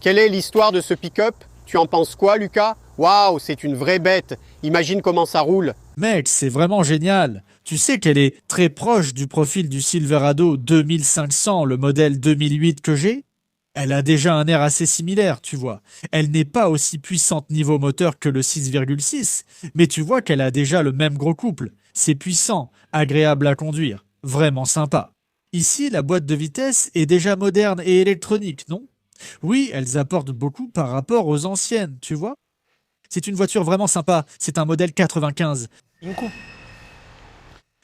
Quelle est l'histoire de ce pick-up? Tu en penses quoi, Lucas? Waouh, c'est une vraie bête. Imagine comment ça roule. Mec, c'est vraiment génial. Tu sais qu'elle est très proche du profil du Silverado 2500, le modèle 2008 que j'ai? Elle a déjà un air assez similaire, tu vois. Elle n'est pas aussi puissante niveau moteur que le 6,6, mais tu vois qu'elle a déjà le même gros couple. C'est puissant, agréable à conduire, vraiment sympa. Ici, la boîte de vitesse est déjà moderne et électronique, non? Oui, elles apportent beaucoup par rapport aux anciennes, tu vois. C'est une voiture vraiment sympa, c'est un modèle 95.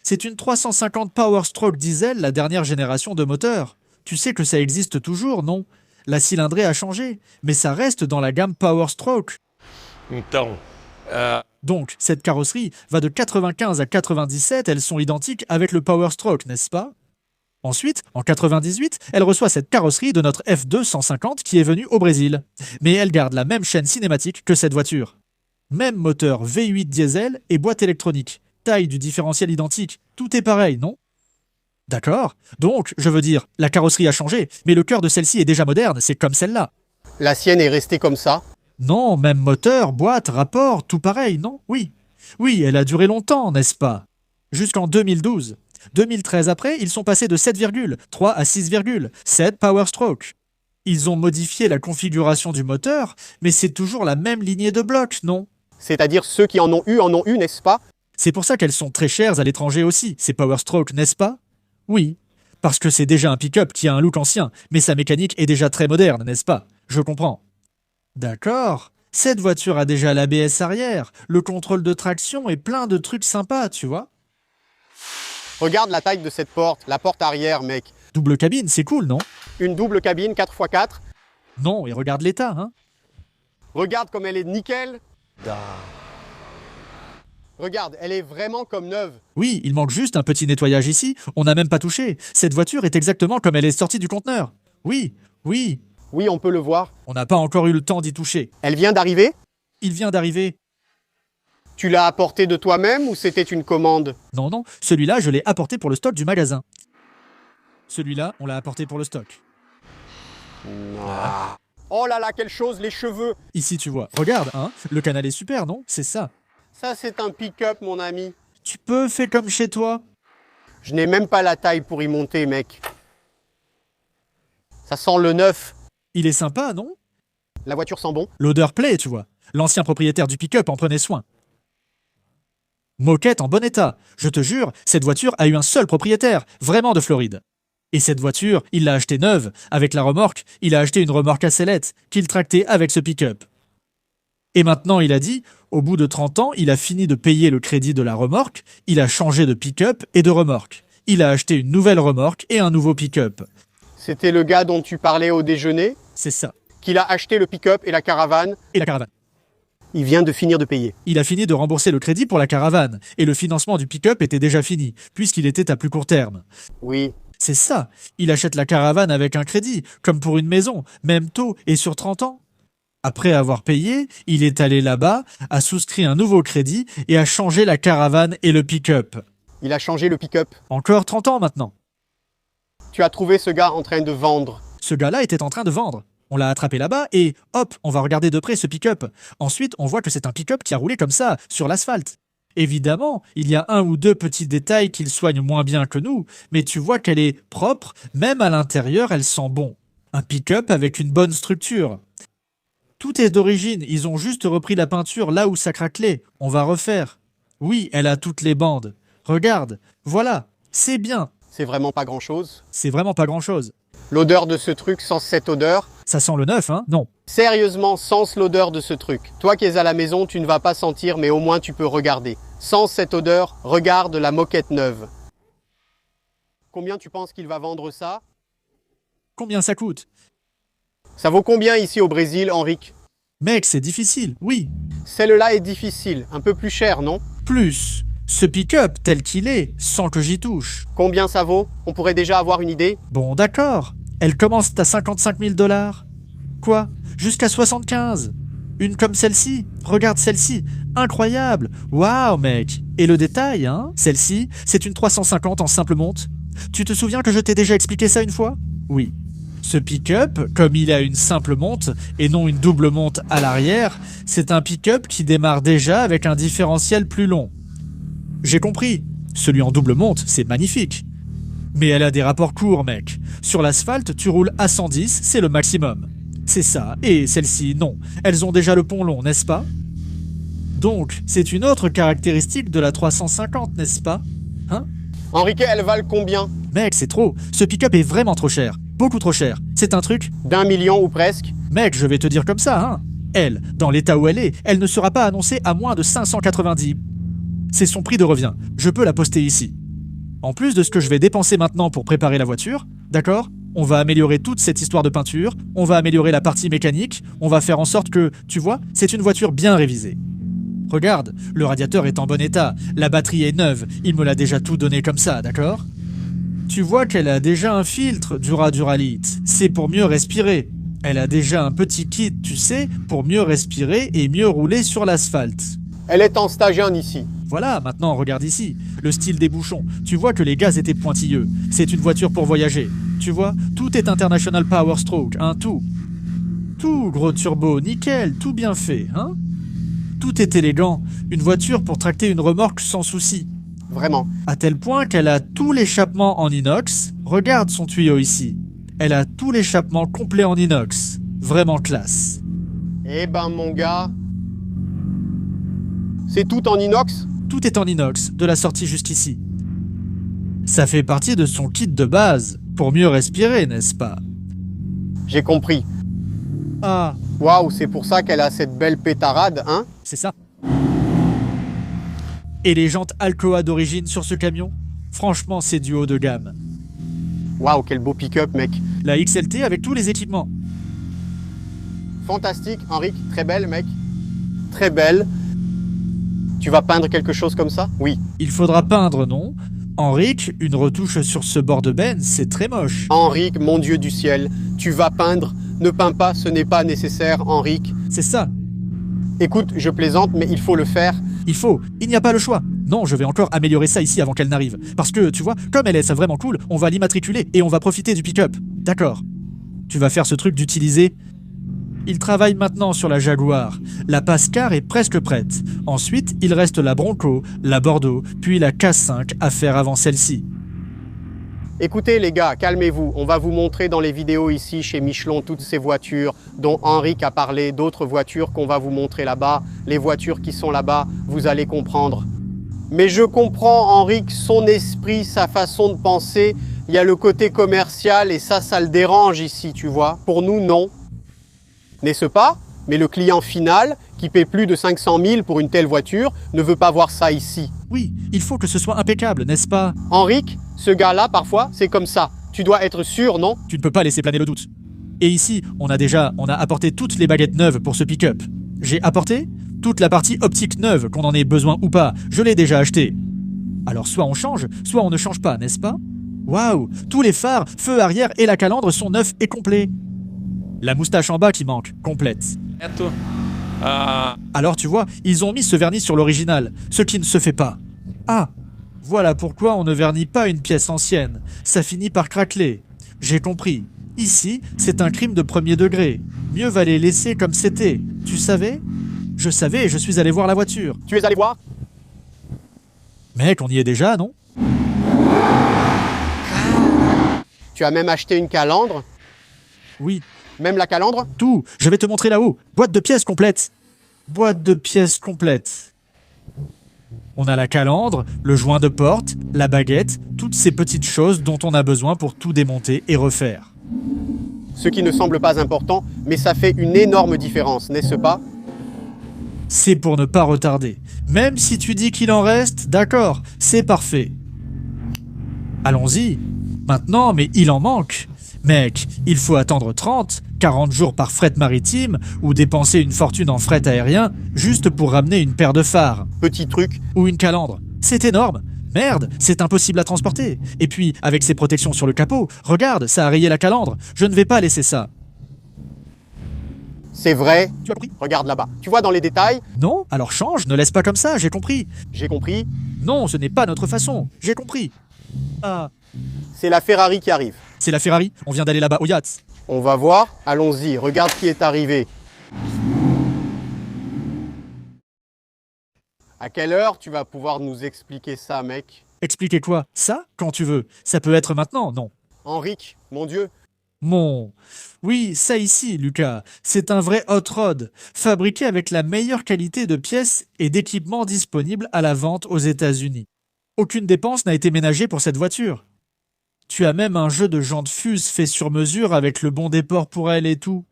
C'est une 350 Power Stroke diesel, la dernière génération de moteur. Tu sais que ça existe toujours, non? La cylindrée a changé, mais ça reste dans la gamme Power Stroke. Então, Donc, cette carrosserie va de 95 à 97, elles sont identiques avec le Power Stroke, n'est-ce pas? Ensuite, en 98, elle reçoit cette carrosserie de notre F2 150 qui est venue au Brésil. Mais elle garde la même chaîne cinématique que cette voiture. Même moteur V8 diesel et boîte électronique. Taille du différentiel identique, tout est pareil, non? D'accord. Donc, je veux dire, la carrosserie a changé, mais le cœur de celle-ci est déjà moderne, c'est comme celle-là. La sienne est restée comme ça. Non, même moteur, boîte, rapport, tout pareil, non? Oui. Oui, elle a duré longtemps, n'est-ce pas? Jusqu'en 2012. 2013 après, ils sont passés de 7,3 à 6,7 Power Stroke. Ils ont modifié la configuration du moteur, mais c'est toujours la même lignée de blocs, non? C'est-à-dire ceux qui en ont eu, n'est-ce pas? C'est pour ça qu'elles sont très chères à l'étranger aussi, ces Power Stroke, n'est-ce pas? Oui. Parce que c'est déjà un pick-up qui a un look ancien, mais sa mécanique est déjà très moderne, n'est-ce pas? Je comprends. D'accord. Cette voiture a déjà l'ABS arrière, le contrôle de traction et plein de trucs sympas, tu vois? Regarde la taille de cette porte, la porte arrière, mec. Double cabine, c'est cool, non? Une double cabine 4x4. Non, et regarde l'état, hein? Regarde comme elle est nickel. Regarde, elle est vraiment comme neuve. Oui, il manque juste un petit nettoyage ici, on n'a même pas touché. Cette voiture est exactement comme elle est sortie du conteneur. Oui, oui, Oui, on peut le voir. on n'a pas encore eu le temps d'y toucher. Elle vient d'arriver? Il vient d'arriver. Tu l'as apporté de toi-même ou c'était une commande? Non, non, celui-là, je l'ai apporté pour le stock du magasin. Celui-là, on l'a apporté pour le stock. Oh là là, quelle chose, les cheveux. Ici, tu vois. Regarde, hein, le canal est super, non? C'est ça. Ça, c'est un pick-up, mon ami. Tu peux faire comme chez toi? Je n'ai même pas la taille pour y monter, mec. Ça sent le neuf. Il est sympa, non? La voiture sent bon. L'odeur plaît, tu vois. L'ancien propriétaire du pick-up en prenait soin. Moquette en bon état. Je te jure, cette voiture a eu un seul propriétaire, vraiment de Floride. Et cette voiture, il l'a achetée neuve. Avec la remorque, il a acheté une remorque à sellette qu'il tractait avec ce pick-up. Et maintenant, il a dit, au bout de 30 ans, il a fini de payer le crédit de la remorque, il a changé de pick-up et de remorque. Il a acheté une nouvelle remorque et un nouveau pick-up. C'était le gars dont tu parlais au déjeuner, C'est ça. qu'il a acheté le pick-up et la caravane. Et la caravane. Il vient de finir de payer. Il a fini de rembourser le crédit pour la caravane, et le financement du pick-up était déjà fini, puisqu'il était à plus court terme. Oui. C'est ça, il achète la caravane avec un crédit, comme pour une maison, même taux et sur 30 ans. Après avoir payé, il est allé là-bas, a souscrit un nouveau crédit et a changé la caravane et le pick-up. Il a changé le pick-up. Encore 30 ans maintenant. Tu as trouvé ce gars en train de vendre. Ce gars-là était en train de vendre. On l'a attrapé là-bas et hop, on va regarder de près ce pick-up. Ensuite, on voit que c'est un pick-up qui a roulé comme ça, sur l'asphalte. Évidemment, il y a un ou deux petits détails qu'il soigne moins bien que nous, mais tu vois qu'elle est propre, même à l'intérieur, elle sent bon. Un pick-up avec une bonne structure. Tout est d'origine, ils ont juste repris la peinture là où ça craquelait. On va refaire. Oui, elle a toutes les bandes. Regarde, voilà, c'est bien. C'est vraiment pas grand-chose. C'est vraiment pas grand-chose. L'odeur de ce truc sent cette odeur. Ça sent le neuf, hein? Non. Sérieusement, sens l'odeur de ce truc. Toi qui es à la maison, tu ne vas pas sentir, mais au moins tu peux regarder. Sens cette odeur, regarde la moquette neuve. Combien tu penses qu'il va vendre ça? Combien ça coûte? Ça vaut combien ici au Brésil, Henrik? Mec, c'est difficile, oui. Celle-là est difficile, un peu plus cher, non? Plus, ce pick-up tel qu'il est, sans que j'y touche. Combien ça vaut? On pourrait déjà avoir une idée? Bon, d'accord. Elle commence à 55 000 $. Quoi? Jusqu'à 75? Une comme celle-ci? Regarde celle-ci. Incroyable! Waouh, mec! Et le détail, hein? Celle-ci, c'est une 350 en simple monte. Tu te souviens que je t'ai déjà expliqué ça une fois? Oui. Ce pick-up, comme il a une simple monte et non une double monte à l'arrière, c'est un pick-up qui démarre déjà avec un différentiel plus long. J'ai compris, celui en double monte, c'est magnifique. Mais elle a des rapports courts, mec. Sur l'asphalte, tu roules à 110, c'est le maximum. C'est ça, et celles-ci, non. Elles ont déjà le pont long, n'est-ce pas? Donc, c'est une autre caractéristique de la 350, n'est-ce pas? Hein? Enrique, elles valent combien? Mec, c'est trop. Ce pick-up est vraiment trop cher. Beaucoup trop cher. C'est un truc... d'1 million ou presque? Mec, je vais te dire comme ça, hein. Elle, dans l'état où elle est, elle ne sera pas annoncée à moins de 590. C'est son prix de revient. Je peux la poster ici. En plus de ce que je vais dépenser maintenant pour préparer la voiture, d'accord? On va améliorer toute cette histoire de peinture, on va améliorer la partie mécanique, on va faire en sorte que, tu vois, c'est une voiture bien révisée. Regarde, le radiateur est en bon état, la batterie est neuve, il me l'a déjà tout donné comme ça, d'accord? Tu vois qu'elle a déjà un filtre Dura-Duralite, c'est pour mieux respirer. Elle a déjà un petit kit, tu sais, pour mieux respirer et mieux rouler sur l'asphalte. Elle est en stage 1 ici. Voilà, maintenant regarde ici, le style des bouchons. Tu vois que les gaz étaient pointilleux. C'est une voiture pour voyager. Tu vois, tout est International Power Stroke, hein, tout. Tout, gros turbo, nickel, tout bien fait, hein? Tout est élégant. Une voiture pour tracter une remorque sans souci. Vraiment. À tel point qu'elle a tout l'échappement en inox. Regarde son tuyau ici. Elle a tout l'échappement complet en inox. Vraiment classe. Eh ben mon gars... C'est tout en inox? Tout est en inox, de la sortie jusqu'ici. Ça fait partie de son kit de base, pour mieux respirer, n'est-ce pas? J'ai compris. Ah, Waouh, c'est pour ça qu'elle a cette belle pétarade, hein? c'est ça. Et les jantes Alcoa d'origine sur ce camion? Franchement, c'est du haut de gamme. Waouh, quel beau pick-up, mec. La XLT avec tous les équipements. Fantastique, Henrik, très belle, mec. Très belle. Tu vas peindre quelque chose comme ça? Oui. Il faudra peindre, non? Henrik, une retouche sur ce bord de benne, c'est très moche. Henrik, mon Dieu du ciel, tu vas peindre. Ne peins pas, ce n'est pas nécessaire, Henrik. C'est ça. Écoute, je plaisante, mais il faut le faire. Il n'y a pas le choix. Non, je vais encore améliorer ça ici avant qu'elle n'arrive. Parce que, tu vois, comme elle est vraiment cool, on va l'immatriculer et on va profiter du pick-up. D'accord. Tu vas faire ce truc d'utiliser... Il travaille maintenant sur la Jaguar. La Pascar est presque prête. Ensuite, il reste la Bronco, la Bordeaux, puis la K5 à faire avant celle-ci. Écoutez les gars, calmez-vous. On va vous montrer dans les vidéos ici chez Michelin toutes ces voitures dont Henrik a parlé, d'autres voitures qu'on va vous montrer là-bas. Les voitures qui sont là-bas, vous allez comprendre. Mais je comprends Henrik, son esprit, sa façon de penser. Il y a le côté commercial et ça le dérange ici, tu vois. Pour nous, non. N'est-ce pas? Mais le client final, qui paie plus de 500 000 pour une telle voiture, ne veut pas voir ça ici. Oui, il faut que ce soit impeccable, n'est-ce pas? Henrik, ce gars-là, parfois, c'est comme ça. Tu dois être sûr, non? Tu ne peux pas laisser planer le doute. Et ici, on a apporté toutes les baguettes neuves pour ce pick-up. J'ai apporté toute la partie optique neuve, qu'on en ait besoin ou pas. Je l'ai déjà acheté. Alors soit on change, soit on ne change pas, n'est-ce pas? Waouh! Tous les phares, feu arrière et la calandre sont neufs et complets. La moustache en bas qui manque, complète. Alors tu vois, ils ont mis ce vernis sur l'original, ce qui ne se fait pas. Ah, voilà pourquoi on ne vernit pas une pièce ancienne. Ça finit par craqueler. J'ai compris. Ici, c'est un crime de premier degré. Mieux valait laisser comme c'était. Tu savais? Je savais et je suis allé voir la voiture. Tu es allé voir? Mec, on y est déjà, non? Tu as même acheté une calandre? Oui. Même la calandre? Tout, je vais te montrer là-haut. Boîte de pièces complète. Boîte de pièces complète. On a la calandre, le joint de porte, la baguette, toutes ces petites choses dont on a besoin pour tout démonter et refaire. Ce qui ne semble pas important, mais ça fait une énorme différence, n'est-ce pas? C'est pour ne pas retarder. Même si tu dis qu'il en reste, d'accord, c'est parfait. Allons-y. Maintenant, mais il en manque. Mec, il faut attendre 30, 40 jours par fret maritime ou dépenser une fortune en fret aérien juste pour ramener une paire de phares. Petit truc. Ou une calandre. C'est énorme. Merde, c'est impossible à transporter. Et puis, avec ces protections sur le capot, regarde, ça a rayé la calandre. Je ne vais pas laisser ça. C'est vrai. Tu as compris? Regarde là-bas. Tu vois dans les détails? Non? Alors change, ne laisse pas comme ça, j'ai compris. J'ai compris. Non, ce n'est pas notre façon. J'ai compris. Ah, C'est la Ferrari qui arrive. c'est la Ferrari. On vient d'aller là-bas au yacht. On va voir. Allons-y, regarde qui est arrivé. À quelle heure tu vas pouvoir nous expliquer ça, mec? Expliquer quoi? Ça? Quand tu veux. Ça peut être maintenant, non? Henrik, mon Dieu. Mon... Oui, ça ici, Lucas, c'est un vrai hot rod, fabriqué avec la meilleure qualité de pièces et d'équipements disponibles à la vente aux États-Unis. Aucune dépense n'a été ménagée pour cette voiture. Tu as même un jeu de jantes Fuse fait sur mesure avec le bon déport pour elle et tout.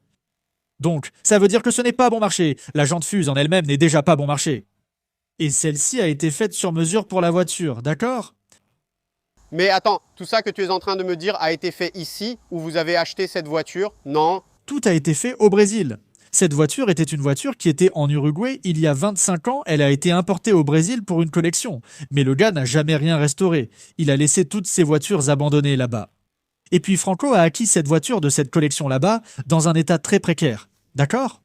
Donc, ça veut dire que ce n'est pas bon marché. La jante Fuse en elle-même n'est déjà pas bon marché. Et celle-ci a été faite sur mesure pour la voiture, d'accord? Mais attends, tout ça que tu es en train de me dire a été fait ici, où vous avez acheté cette voiture? Non. Tout a été fait au Brésil. Cette voiture était une voiture qui était en Uruguay il y a 25 ans. Elle a été importée au Brésil pour une collection. Mais le gars n'a jamais rien restauré. Il a laissé toutes ses voitures abandonnées là-bas. Et puis Franco a acquis cette voiture de cette collection là-bas dans un état très précaire. D'accord?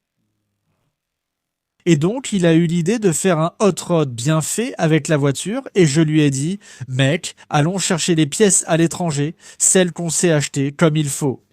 Et donc, il a eu l'idée de faire un hot rod bien fait avec la voiture et je lui ai dit, mec, allons chercher les pièces à l'étranger, celles qu'on sait acheter comme il faut.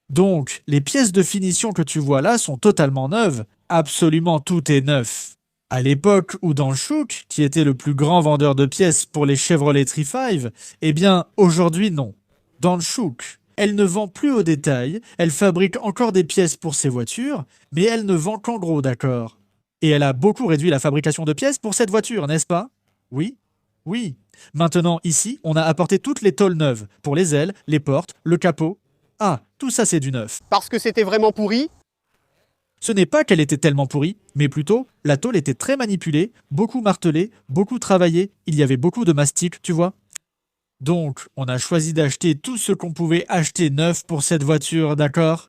Donc, les pièces de finition que tu vois là sont totalement neuves. Absolument tout est neuf. À l'époque où Dan Shook, qui était le plus grand vendeur de pièces pour les Chevrolet 3.5, eh bien, aujourd'hui non. Dan Shook, elle ne vend plus au détail, elle fabrique encore des pièces pour ses voitures, mais elle ne vend qu'en gros, d'accord? Et elle a beaucoup réduit la fabrication de pièces pour cette voiture, n'est-ce pas? Oui? Oui. Maintenant, ici, on a apporté toutes les tôles neuves, pour les ailes, les portes, le capot. Ah, tout ça c'est du neuf. Parce que c'était vraiment pourri? Ce n'est pas qu'elle était tellement pourrie, mais plutôt, la tôle était très manipulée, beaucoup martelée, beaucoup travaillée, il y avait beaucoup de mastic, tu vois. Donc, on a choisi d'acheter tout ce qu'on pouvait acheter neuf pour cette voiture, d'accord?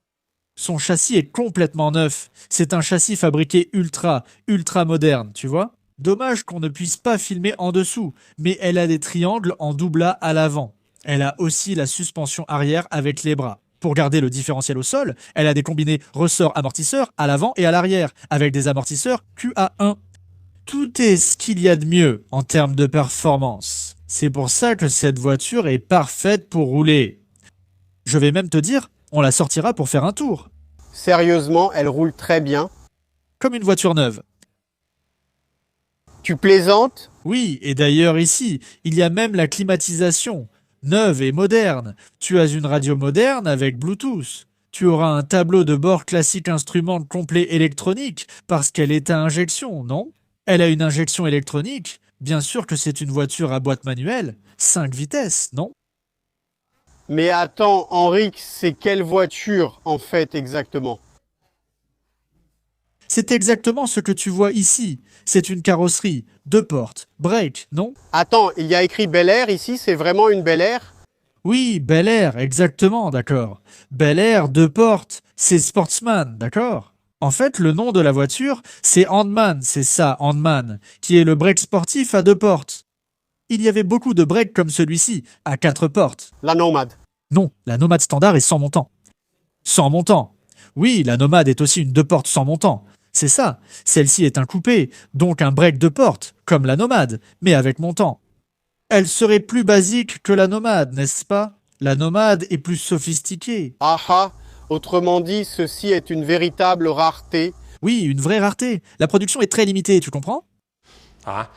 Son châssis est complètement neuf. C'est un châssis fabriqué ultra moderne, tu vois? Dommage qu'on ne puisse pas filmer en dessous, mais elle a des triangles en double A à l'avant. Elle a aussi la suspension arrière avec les bras. Pour garder le différentiel au sol, elle a des combinés ressort-amortisseurs à l'avant et à l'arrière, avec des amortisseurs QA1. Tout est ce qu'il y a de mieux en termes de performance. C'est pour ça que cette voiture est parfaite pour rouler. Je vais même te dire, on la sortira pour faire un tour. Sérieusement, elle roule très bien. Comme une voiture neuve. Tu plaisantes? Oui, et d'ailleurs ici, il y a même la climatisation. Neuve et moderne. Tu as une radio moderne avec Bluetooth. Tu auras un tableau de bord classique instrument complet électronique parce qu'elle est à injection, non? Elle a une injection électronique. Bien sûr que c'est une voiture à boîte manuelle. 5 vitesses, non? Mais attends, Henrik, c'est quelle voiture en fait exactement? C'est exactement ce que tu vois ici. C'est une carrosserie, 2 portes, break, non? Attends, il y a écrit Bel Air ici, c'est vraiment une Bel Air? Oui, Bel Air, exactement, d'accord. Bel Air, 2 portes, c'est Sportsman, d'accord? En fait, le nom de la voiture, c'est Handman, c'est ça, Handman, qui est le break sportif à 2 portes. Il y avait beaucoup de breaks comme celui-ci, à 4 portes. La Nomade. Non, la Nomade standard est sans montant. Sans montant. Oui, la Nomade est aussi une 2 portes sans montant. C'est ça, celle-ci est un coupé, donc un break 2 portes, comme la Nomade, mais avec montant. Elle serait plus basique que la Nomade, n'est-ce pas? La Nomade est plus sophistiquée. Ah ah, autrement dit, ceci est une véritable rareté. Oui, une vraie rareté. La production est très limitée, tu comprends? Ah,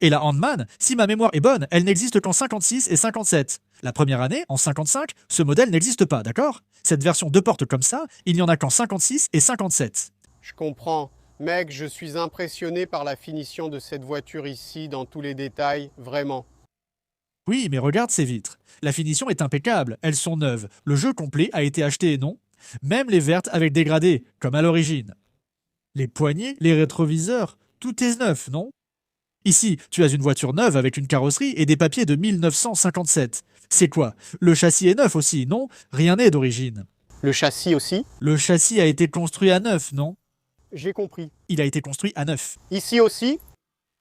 Et la Handman, si ma mémoire est bonne, elle n'existe qu'en 56 et 57. La première année, en 55, ce modèle n'existe pas, d'accord? Cette version 2 portes comme ça, il n'y en a qu'en 56 et 57. Je comprends. Mec, je suis impressionné par la finition de cette voiture ici, dans tous les détails, vraiment. Oui, mais regarde ces vitres. La finition est impeccable, elles sont neuves. Le jeu complet a été acheté, non? Même les vertes avec dégradé, comme à l'origine. Les poignées, les rétroviseurs, tout est neuf, non? Ici, tu as une voiture neuve avec une carrosserie et des papiers de 1957. C'est quoi? Le châssis est neuf aussi, non? Rien n'est d'origine. Le châssis aussi? Le châssis a été construit à neuf, non? J'ai compris. Il a été construit à neuf. Ici aussi?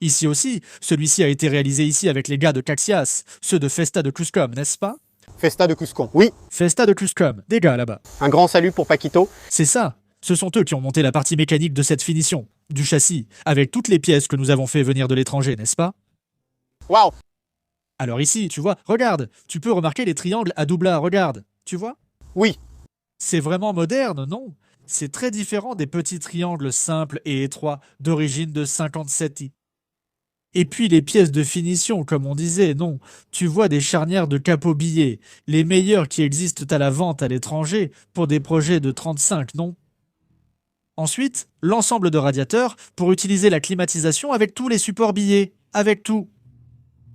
Ici aussi, celui-ci a été réalisé ici avec les gars de Caxias, ceux de Festa de Cuscom, n'est-ce pas? Festa de Cuscon. Oui, Festa de Cuscom, des gars là-bas. un grand salut pour Paquito. C'est ça. Ce sont eux qui ont monté la partie mécanique de cette finition, du châssis, avec toutes les pièces que nous avons fait venir de l'étranger, n'est-ce pas? Waouh! Alors ici, tu vois, regarde, tu peux remarquer les triangles à double A, regarde, tu vois? Oui, C'est vraiment moderne, non? C'est très différent des petits triangles simples et étroits d'origine de 57i. Et puis les pièces de finition, comme on disait, non. Tu vois des charnières de capot billets, les meilleures qui existent à la vente à l'étranger pour des projets de 35, non? Ensuite, l'ensemble de radiateurs pour utiliser la climatisation avec tous les supports billets, avec tout.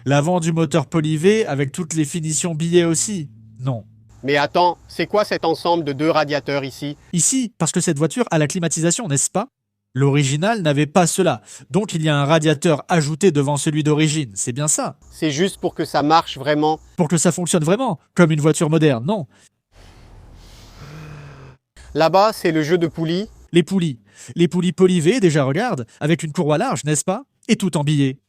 L'avant du moteur polyvé avec toutes les finitions billets aussi, non. Mais attends, c'est quoi cet ensemble de 2 radiateurs ici? Ici, parce que cette voiture a la climatisation, n'est-ce pas? L'original n'avait pas cela, donc il y a un radiateur ajouté devant celui d'origine, c'est bien ça. C'est juste pour que ça marche vraiment. Pour que ça fonctionne vraiment, comme une voiture moderne, non. Là-bas, c'est le jeu de poulies. Les poulies. Les poulies polyvées, déjà regarde, avec une courroie large, n'est-ce pas? Et tout en billets.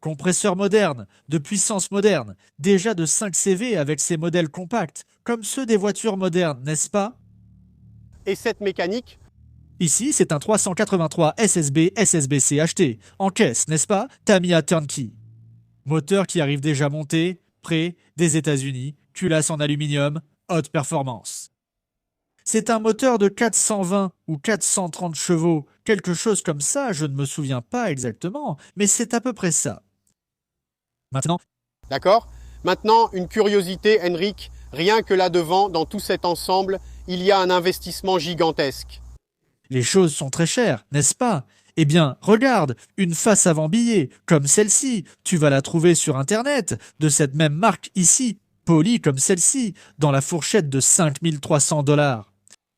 Compresseur moderne, de puissance moderne, déjà de 5 CV avec ses modèles compacts, comme ceux des voitures modernes, n'est-ce pas? Et cette mécanique? Ici, c'est un 383 SSB SSBC acheté, en caisse, n'est-ce pas? Tamiya Turnkey. Moteur qui arrive déjà monté, prêt, des États-Unis, culasse en aluminium, haute performance. C'est un moteur de 420 ou 430 chevaux, quelque chose comme ça, je ne me souviens pas exactement, mais c'est à peu près ça. Maintenant, D'accord? Maintenant, une curiosité, Henrik. Rien que là devant, dans tout cet ensemble, il y a un investissement gigantesque. les choses sont très chères, n'est-ce pas? Eh bien, regarde, une face avant billet, comme celle-ci, tu vas la trouver sur Internet, de cette même marque ici, polie comme celle-ci, dans la fourchette de 5300 $.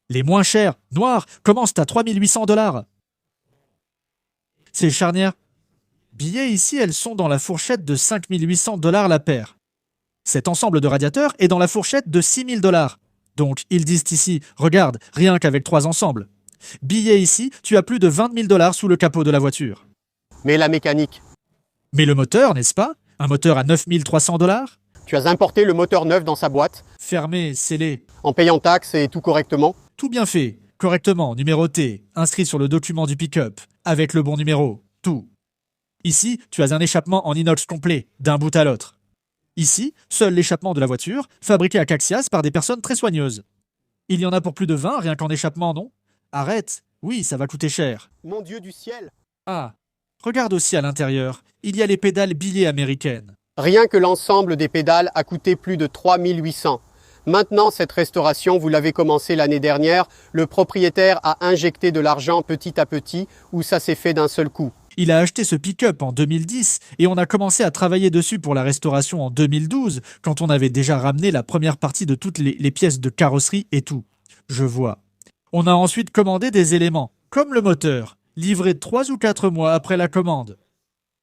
Les moins chères, noires, commencent à 3800 $. Ces charnières billets ici, elles sont dans la fourchette de 5800 $ la paire. Cet ensemble de radiateurs est dans la fourchette de 6000 $. Donc, ils disent ici, regarde, rien qu'avec 3 ensembles. Billets ici, tu as plus de 20 000 $ sous le capot de la voiture. Mais la mécanique? Mais le moteur, n'est-ce pas? Un moteur à 9300 $? Tu as importé le moteur neuf dans sa boîte, Fermé, scellé, en payant taxes et tout correctement. tout bien fait, correctement, numéroté, inscrit sur le document du pick-up, avec le bon numéro, tout. Ici, tu as un échappement en inox complet, d'un bout à l'autre. Ici, seul l'échappement de la voiture, fabriqué à Caxias par des personnes très soigneuses. Il y en a pour plus de 20, rien qu'en échappement, non? Arrête, oui, ça va coûter cher. Mon Dieu du ciel! Ah, regarde aussi à l'intérieur, il y a les pédales billets américaines. Rien que l'ensemble des pédales a coûté plus de 3800. Maintenant, cette restauration, vous l'avez commencé l'année dernière, le propriétaire a injecté de l'argent petit à petit ou ça s'est fait d'un seul coup. Il a acheté ce pick-up en 2010 et on a commencé à travailler dessus pour la restauration en 2012 quand on avait déjà ramené la première partie de toutes les pièces de carrosserie et tout. Je vois. On a ensuite commandé des éléments, comme le moteur, livré 3 ou 4 mois après la commande.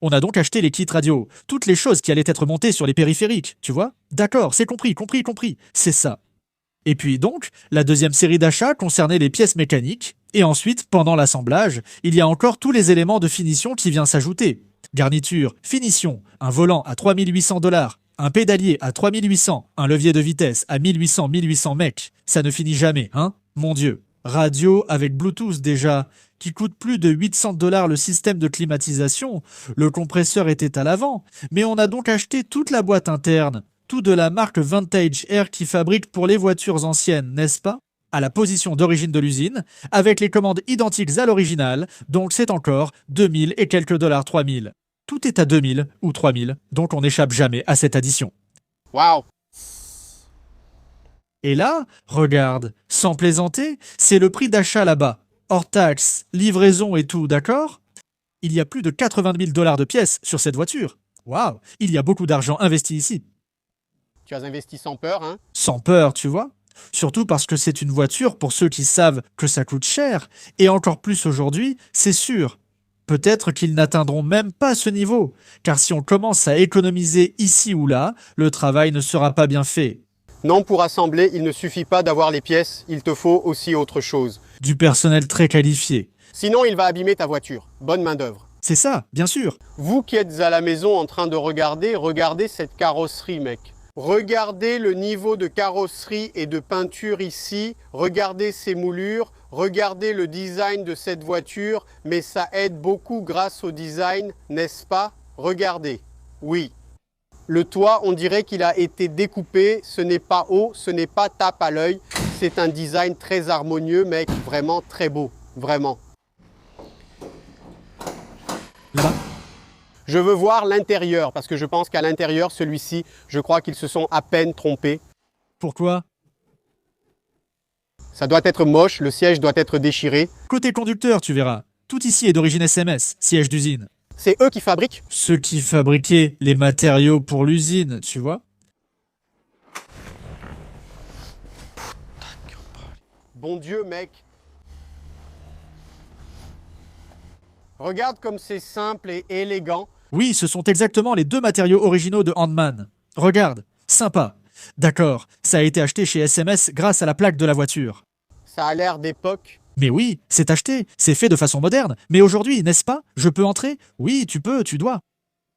On a donc acheté les kits radio, toutes les choses qui allaient être montées sur les périphériques, tu vois? D'accord, c'est compris, c'est ça. Et puis donc, la deuxième série d'achats concernait les pièces mécaniques, et ensuite, pendant l'assemblage, il y a encore tous les éléments de finition qui viennent s'ajouter. Garniture, finition, un volant à 3800 $, un pédalier à 3800, un levier de vitesse à 1800 mec. Ça ne finit jamais, hein? Mon Dieu. Radio avec Bluetooth déjà, qui coûte plus de 800 $ le système de climatisation. Le compresseur était à l'avant, mais on a donc acheté toute la boîte interne. Tout de la marque Vantage Air qui fabrique pour les voitures anciennes, n'est-ce pas? À la position d'origine de l'usine, avec les commandes identiques à l'original, donc c'est encore 2000 et quelques dollars 3000. Tout est à 2000 ou 3000, donc on n'échappe jamais à cette addition. Waouh! Et là, regarde, sans plaisanter, c'est le prix d'achat là-bas, hors taxes, livraison et tout, d'accord? Il y a plus de 80 000 $ de pièces sur cette voiture. Waouh, il y a beaucoup d'argent investi ici. Tu as investi sans peur, hein? Sans peur, tu vois. Surtout parce que c'est une voiture pour ceux qui savent que ça coûte cher, et encore plus aujourd'hui, c'est sûr. Peut-être qu'ils n'atteindront même pas ce niveau, car si on commence à économiser ici ou là, le travail ne sera pas bien fait. Non, pour assembler, il ne suffit pas d'avoir les pièces, il te faut aussi autre chose. Du personnel très qualifié. Sinon, il va abîmer ta voiture. Bonne main-d'œuvre. C'est ça, bien sûr. Vous qui êtes à la maison en train de regarder, regardez cette carrosserie, mec. Regardez le niveau de carrosserie et de peinture ici. Regardez ces moulures. Regardez le design de cette voiture. Mais ça aide beaucoup grâce au design, n'est-ce pas? Regardez. Oui. Le toit, on dirait qu'il a été découpé. Ce n'est pas haut, ce n'est pas tape à l'œil. C'est un design très harmonieux, mec, vraiment très beau, vraiment. Là-bas. Je veux voir l'intérieur, parce que je pense qu'à l'intérieur, celui-ci, je crois qu'ils se sont à peine trompés. Pourquoi? Ça doit être moche, le siège doit être déchiré. Côté conducteur, tu verras. Tout ici est d'origine SMS, siège d'usine. C'est eux qui fabriquent? Ceux qui fabriquaient les matériaux pour l'usine, tu vois? Bon Dieu, mec. Regarde comme c'est simple et élégant. Oui, ce sont exactement les deux matériaux originaux de Handman. Regarde, sympa. D'accord, ça a été acheté chez SMS grâce à la plaque de la voiture. Ça a l'air d'époque. Mais oui, c'est acheté, c'est fait de façon moderne. Mais aujourd'hui, n'est-ce pas? Je peux entrer? Oui, tu peux, tu dois.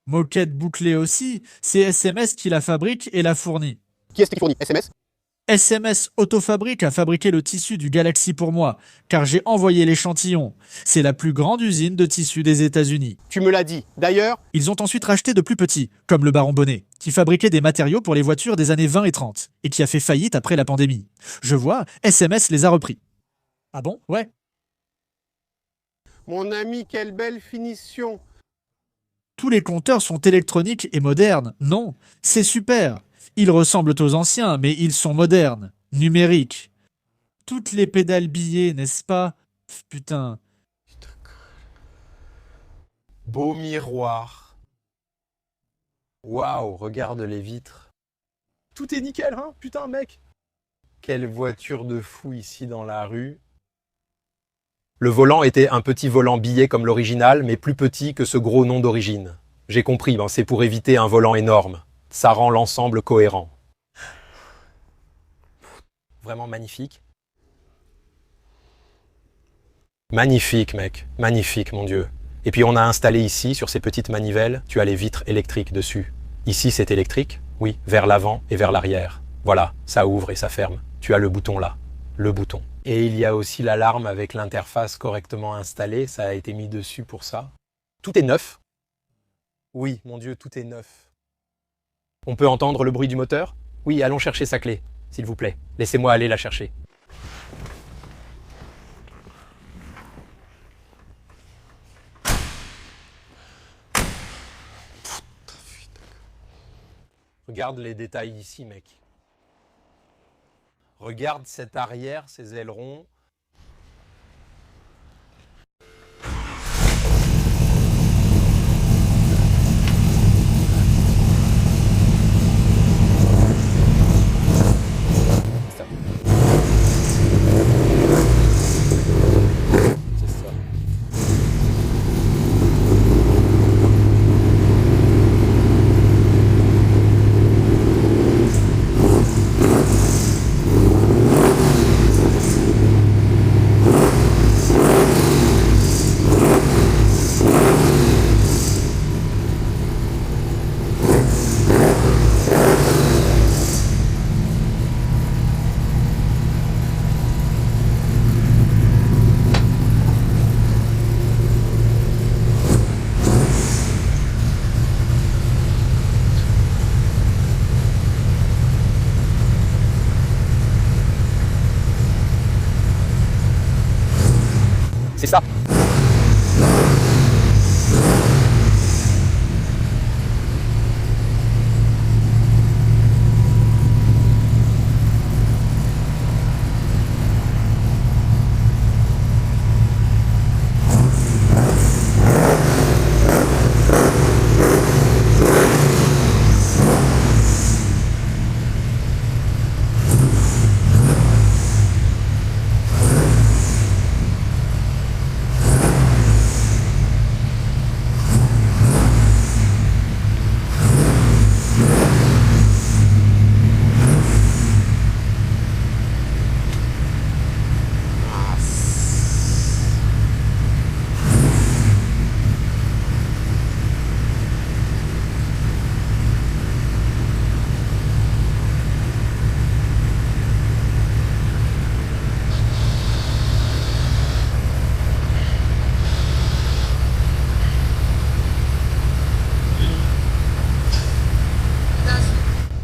Moquette bouclée aussi, c'est SMS qui la fabrique et la fournit. Qui est-ce qui fournit? SMS? SMS Autofabrique a fabriqué le tissu du Galaxy pour moi, car j'ai envoyé l'échantillon. C'est la plus grande usine de tissu des États-Unis. Tu me l'as dit. D'ailleurs, Ils ont ensuite racheté de plus petits, comme le Baron Bonnet, qui fabriquait des matériaux pour les voitures des années 20 et 30, et qui a fait faillite après la pandémie. Je vois, SMS les a repris. Ah bon? Ouais. mon ami, quelle belle finition. Tous les compteurs sont électroniques et modernes. Non, c'est super. Ils ressemblent aux anciens, mais ils sont modernes, numériques. Toutes les pédales billets, n'est-ce pas? Putain. Beau miroir. Waouh, regarde les vitres. Tout est nickel, hein? Putain, mec. Quelle voiture de fou ici dans la rue. Le volant était un petit volant billet comme l'original, mais plus petit que ce gros nom d'origine. J'ai compris, c'est pour éviter un volant énorme. Ça rend l'ensemble cohérent. Vraiment magnifique. Magnifique, mec. Magnifique, mon Dieu. Et puis on a installé ici, sur ces petites manivelles, tu as les vitres électriques dessus. Ici, c'est électrique, oui, vers l'avant et vers l'arrière. Voilà, ça ouvre et ça ferme. Tu as le bouton là, le bouton. Et il y a aussi l'alarme avec l'interface correctement installée, ça a été mis dessus pour ça. Tout est neuf. Oui, mon Dieu, tout est neuf. On peut entendre le bruit du moteur? Oui, allons chercher sa clé, s'il vous plaît. Laissez-moi aller la chercher. Regarde les détails ici, mec. Regarde cet arrière, ces ailerons. C'est ça. C'est ça. C'est ça.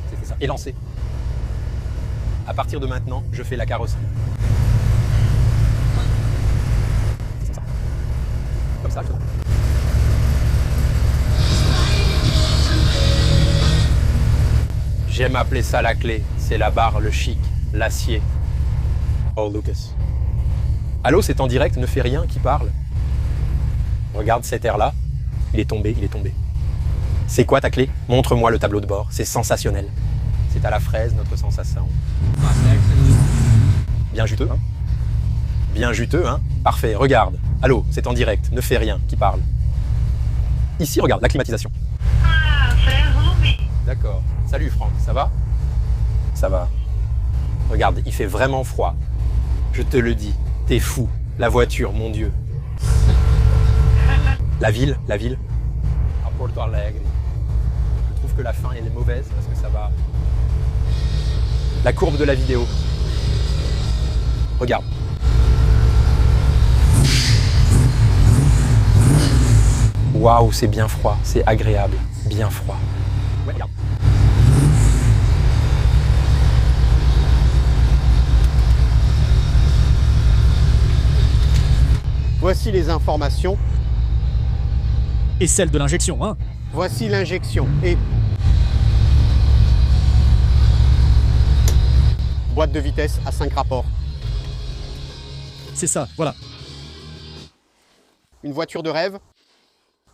C'était ça. Et lancé. À partir de maintenant, je fais la carrosserie. Comme ça, justement. J'aime appeler ça la clé. C'est la barre, le chic, l'acier. Oh, Lucas. Allô, c'est en direct, ne fais rien, qui parle? Regarde cet air-là. Il est tombé, il est tombé. C'est quoi ta clé? Montre-moi le tableau de bord. C'est sensationnel. C'est à la fraise, notre sensation. Bien juteux, hein? Bien juteux, hein? Parfait, regarde. Allô, c'est en direct, ne fais rien, qui parle? Ici, regarde, la climatisation. Ah, c'est Ruby. D'accord. Salut Franck, ça va? Ça va. Regarde, il fait vraiment froid. Je te le dis, t'es fou. La voiture, mon Dieu. La ville? À Porto Alegre. Je trouve que la fin elle est mauvaise parce que ça va... La courbe de la vidéo. Regarde. Waouh, c'est bien froid, c'est agréable, bien froid. Ouais, regarde. Voici les informations. Et celle de l'injection, hein? Voici l'injection. Et boîte de vitesse à 5 rapports. C'est ça, voilà. Une voiture de rêve.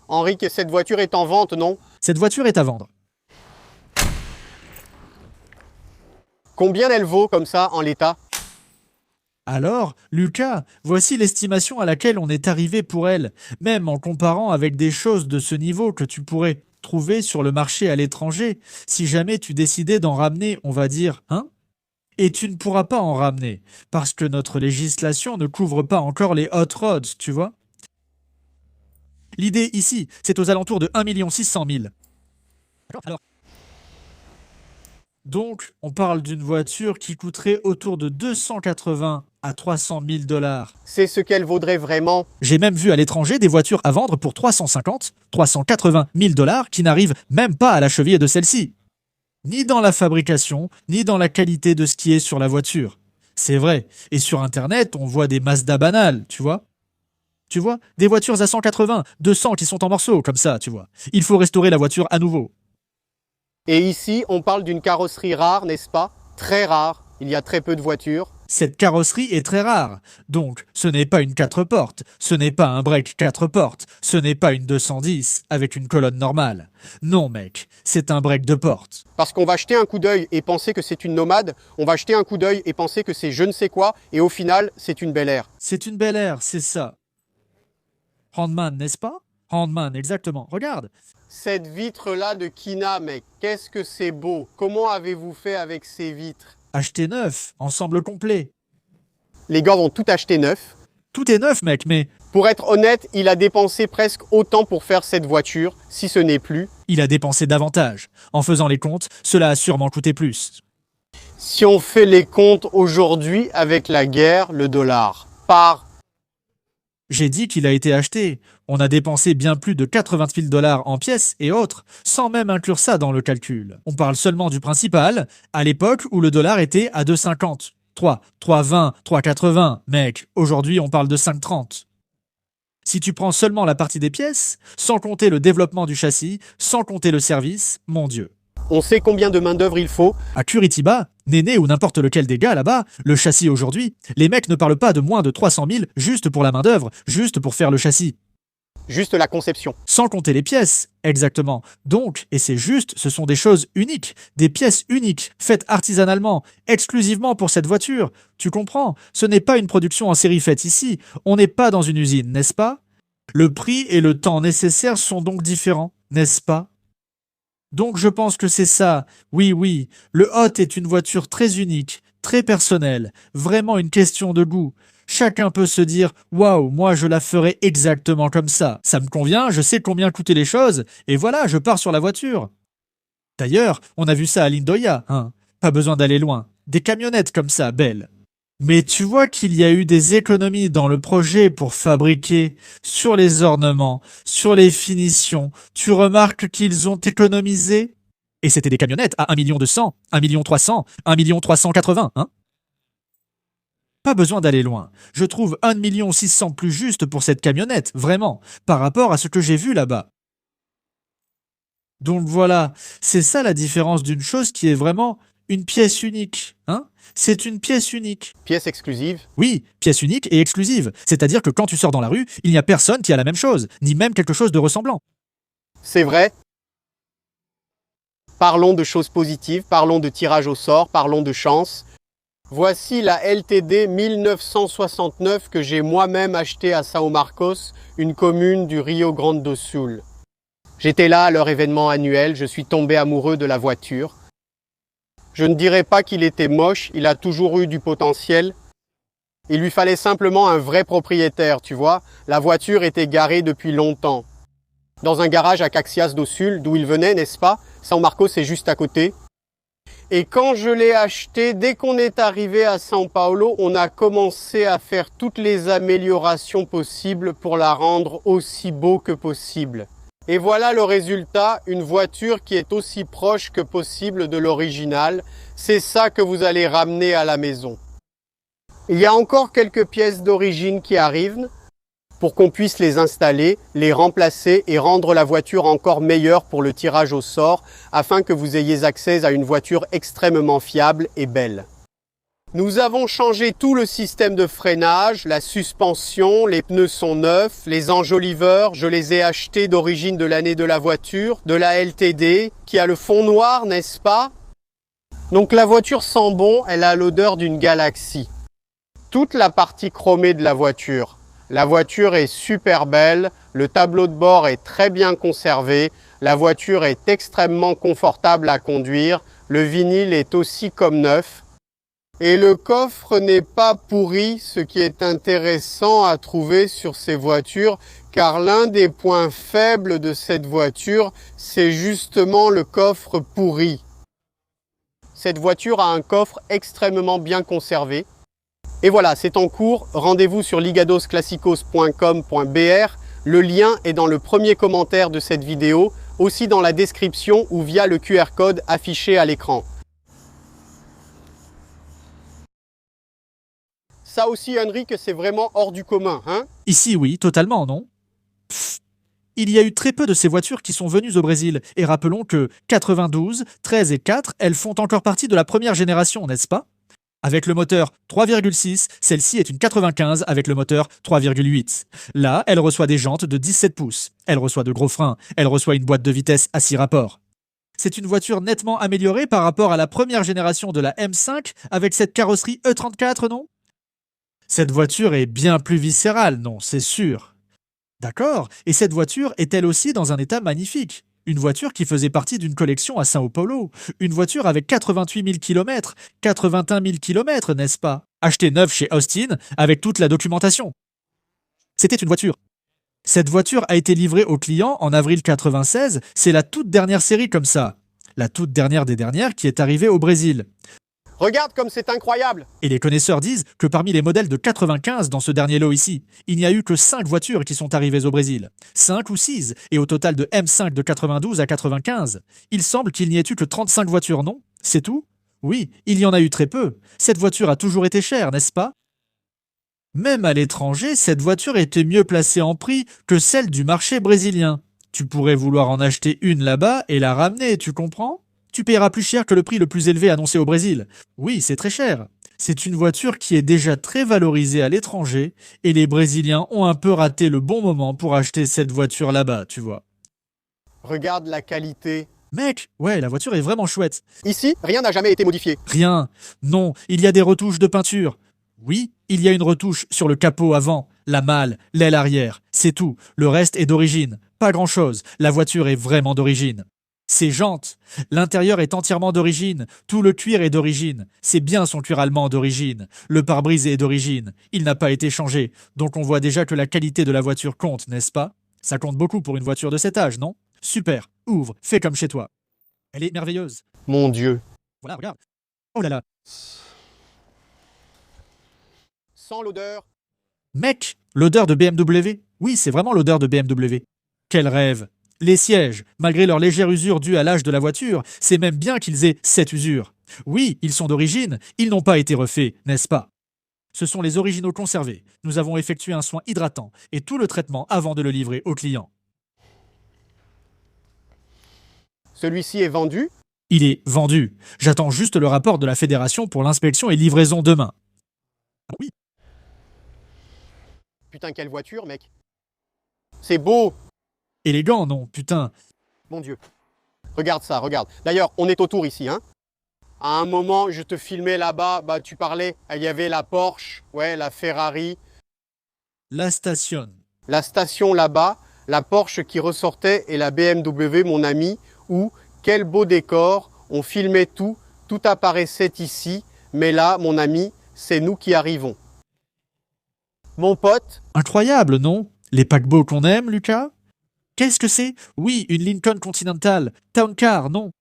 Henrik, cette voiture est en vente, non? Cette voiture est à vendre. Combien elle vaut comme ça en l'état? Alors, Lucas, voici l'estimation à laquelle on est arrivé pour elle, même en comparant avec des choses de ce niveau que tu pourrais trouver sur le marché à l'étranger, si jamais tu décidais d'en ramener, on va dire, hein? Et tu ne pourras pas en ramener, parce que notre législation ne couvre pas encore les hot rods, tu vois? L'idée ici, c'est aux alentours de 1 600 000. Alors, donc, on parle d'une voiture qui coûterait autour de 280 à 300 000 $. C'est ce qu'elle vaudrait vraiment. J'ai même vu à l'étranger des voitures à vendre pour 350, 380 000 $ qui n'arrivent même pas à la cheville de celle-ci. Ni dans la fabrication, ni dans la qualité de ce qui est sur la voiture. C'est vrai. Et sur Internet, on voit des Mazda banales, tu vois? Tu vois? Des voitures à 180, 200 qui sont en morceaux, comme ça, tu vois. Il faut restaurer la voiture à nouveau. Et ici, on parle d'une carrosserie rare, n'est-ce pas? Très rare. Il y a très peu de voitures. Cette carrosserie est très rare. Donc, ce n'est pas une 4 portes, ce n'est pas un break 4 portes, ce n'est pas une 210 avec une colonne normale. Non, mec, c'est un break 2 portes. Parce qu'on va jeter un coup d'œil et penser que c'est une nomade, on va jeter un coup d'œil et penser que c'est je ne sais quoi, et au final, c'est une Bel Air. C'est une Bel Air, c'est ça. Handman, n'est-ce pas? Handman, exactement. Regarde. Cette vitre-là de Kina, mec, qu'est-ce que c'est beau. Comment avez-vous fait avec ces vitres? Acheter neuf, ensemble complet. Les gars vont tout acheter neuf. Tout est neuf, mec, mais Pour être honnête, il a dépensé presque autant pour faire cette voiture, si ce n'est plus. il a dépensé davantage. En faisant les comptes, cela a sûrement coûté plus. Si on fait les comptes aujourd'hui avec la guerre, le dollar part. J'ai dit qu'il a été acheté. On a dépensé bien plus de 80 000 $ en pièces et autres, sans même inclure ça dans le calcul. On parle seulement du principal, à l'époque où le dollar était à 2,50. 3,20, 3,80. Mec, aujourd'hui on parle de 5,30. Si tu prends seulement la partie des pièces, sans compter le développement du châssis, sans compter le service, mon Dieu. On sait combien de main-d'œuvre il faut. À Curitiba, Néné ou n'importe lequel des gars là-bas, le châssis aujourd'hui, les mecs ne parlent pas de moins de 300 000 juste pour la main-d'œuvre, juste pour faire le châssis. Juste la conception. Sans compter les pièces, exactement. Donc, et c'est juste, ce sont des choses uniques, des pièces uniques, faites artisanalement, exclusivement pour cette voiture. Tu comprends? Ce n'est pas une production en série faite ici, on n'est pas dans une usine, n'est-ce pas? Le prix et le temps nécessaires sont donc différents, n'est-ce pas? Donc je pense que c'est ça. Oui, oui, le Hot est une voiture très unique, très personnelle, vraiment une question de goût. Chacun peut se dire « Waouh, moi je la ferai exactement comme ça. Ça me convient, je sais combien coûtaient les choses, et voilà, je pars sur la voiture. » D'ailleurs, on a vu ça à Lindoya, hein. Pas besoin d'aller loin. Des camionnettes comme ça, belles. Mais tu vois qu'il y a eu des économies dans le projet pour fabriquer, sur les ornements, sur les finitions. Tu remarques qu'ils ont économisé? Et c'était des camionnettes à 1 200 000, 1 300 000, 1 380 000, hein. Pas besoin d'aller loin. Je trouve 1 600 000 plus juste pour cette camionnette, vraiment, par rapport à ce que j'ai vu là-bas. Donc voilà, c'est ça la différence d'une chose qui est vraiment une pièce unique, hein. C'est une pièce unique. Pièce exclusive. Oui, pièce unique et exclusive. C'est-à-dire que quand tu sors dans la rue, il n'y a personne qui a la même chose, ni même quelque chose de ressemblant. C'est vrai. Parlons de choses positives, parlons de tirage au sort, parlons de chance. Voici la LTD 1969 que j'ai moi-même achetée à São Marcos, une commune du Rio Grande do Sul. J'étais là à leur événement annuel, je suis tombé amoureux de la voiture. Je ne dirais pas qu'il était moche, il a toujours eu du potentiel. Il lui fallait simplement un vrai propriétaire, tu vois. La voiture était garée depuis longtemps. Dans un garage à Caxias do Sul, d'où il venait, n'est-ce pas? São Marcos est juste à côté. Et quand je l'ai acheté, dès qu'on est arrivé à São Paulo, on a commencé à faire toutes les améliorations possibles pour la rendre aussi beau que possible. Et voilà le résultat, une voiture qui est aussi proche que possible de l'original. C'est ça que vous allez ramener à la maison. Il y a encore quelques pièces d'origine qui arrivent pour qu'on puisse les installer, les remplacer et rendre la voiture encore meilleure pour le tirage au sort afin que vous ayez accès à une voiture extrêmement fiable et belle. Nous avons changé tout le système de freinage, la suspension, les pneus sont neufs, les enjoliveurs, je les ai achetés d'origine de l'année de la voiture, de la LTD, qui a le fond noir, n'est-ce pas? Donc la voiture sent bon, elle a l'odeur d'une galaxie. Toute la partie chromée de la voiture. La voiture est super belle, le tableau de bord est très bien conservé, la voiture est extrêmement confortable à conduire, le vinyle est aussi comme neuf. Et le coffre n'est pas pourri, ce qui est intéressant à trouver sur ces voitures, car l'un des points faibles de cette voiture, c'est justement le coffre pourri. Cette voiture a un coffre extrêmement bien conservé. Et voilà, c'est en cours. Rendez-vous sur ligadosclassicos.com.br. Le lien est dans le premier commentaire de cette vidéo, aussi dans la description ou via le QR code affiché à l'écran. Ça aussi, Henrik, c'est vraiment hors du commun, hein? Ici, oui, totalement, non? Il y a eu très peu de ces voitures qui sont venues au Brésil, et rappelons que 92, 13 et 4, elles font encore partie de la première génération, n'est-ce pas? Avec le moteur 3,6, celle-ci est une 95 avec le moteur 3,8. Là, elle reçoit des jantes de 17 pouces, elle reçoit de gros freins, elle reçoit une boîte de vitesse à 6 rapports. C'est une voiture nettement améliorée par rapport à la première génération de la M5 avec cette carrosserie E34, non? Cette voiture est bien plus viscérale, non, c'est sûr. D'accord, et cette voiture est elle aussi dans un état magnifique. Une voiture qui faisait partie d'une collection à São Paulo. Une voiture avec 88 000 km, 81 000 km, n'est-ce pas? Achetée neuve chez Austin avec toute la documentation. C'était une voiture. Cette voiture a été livrée au client en avril 96, c'est la toute dernière série comme ça. La toute dernière des dernières qui est arrivée au Brésil. Regarde comme c'est incroyable! Et les connaisseurs disent que parmi les modèles de 95 dans ce dernier lot ici, il n'y a eu que 5 voitures qui sont arrivées au Brésil. 5 ou 6, et au total de M5 de 92 à 95. Il semble qu'il n'y ait eu que 35 voitures, non? C'est tout? Oui, il y en a eu très peu. Cette voiture a toujours été chère, n'est-ce pas? Même à l'étranger, cette voiture était mieux placée en prix que celle du marché brésilien. Tu pourrais vouloir en acheter une là-bas et la ramener, tu comprends? Tu paieras plus cher que le prix le plus élevé annoncé au Brésil. Oui, c'est très cher. C'est une voiture qui est déjà très valorisée à l'étranger et les Brésiliens ont un peu raté le bon moment pour acheter cette voiture là-bas, tu vois. Regarde la qualité. Mec, ouais, la voiture est vraiment chouette. Ici, rien n'a jamais été modifié. Rien. Non, il y a des retouches de peinture. Oui, il y a une retouche sur le capot avant, la malle, l'aile arrière. C'est tout. Le reste est d'origine. Pas grand-chose. La voiture est vraiment d'origine. Ses jantes. L'intérieur est entièrement d'origine. Tout le cuir est d'origine. C'est bien son cuir allemand d'origine. Le pare-brise est d'origine. Il n'a pas été changé. Donc on voit déjà que la qualité de la voiture compte, n'est-ce pas? Ça compte beaucoup pour une voiture de cet âge, non? Super. Ouvre. Fais comme chez toi. Elle est merveilleuse. Mon Dieu. Voilà, regarde. Oh là là. Sans l'odeur. Mec, l'odeur de BMW. Oui, c'est vraiment l'odeur de BMW. Quel rêve. Les sièges, malgré leur légère usure due à l'âge de la voiture, c'est même bien qu'ils aient cette usure. Oui, ils sont d'origine, ils n'ont pas été refaits, n'est-ce pas? Ce sont les originaux conservés. Nous avons effectué un soin hydratant et tout le traitement avant de le livrer au client. Celui-ci est vendu. Il est vendu. J'attends juste le rapport de la fédération pour l'inspection et livraison demain. Oui. Putain, quelle voiture, mec. C'est beau. Élégant, non, putain. Mon Dieu. Regarde ça, regarde. D'ailleurs, on est autour ici, hein. À un moment, je te filmais là-bas, bah tu parlais, il y avait la Porsche, ouais, la Ferrari, La station. la station là-bas, la Porsche qui ressortait et la BMW, mon ami, où, quel beau décor, on filmait tout, tout apparaissait ici, mais là, mon ami, c'est nous qui arrivons. Mon pote, Incroyable, non? Les paquebots qu'on aime, Lucas? Qu'est-ce que c'est? Oui, une Lincoln Continental. Town Car, non?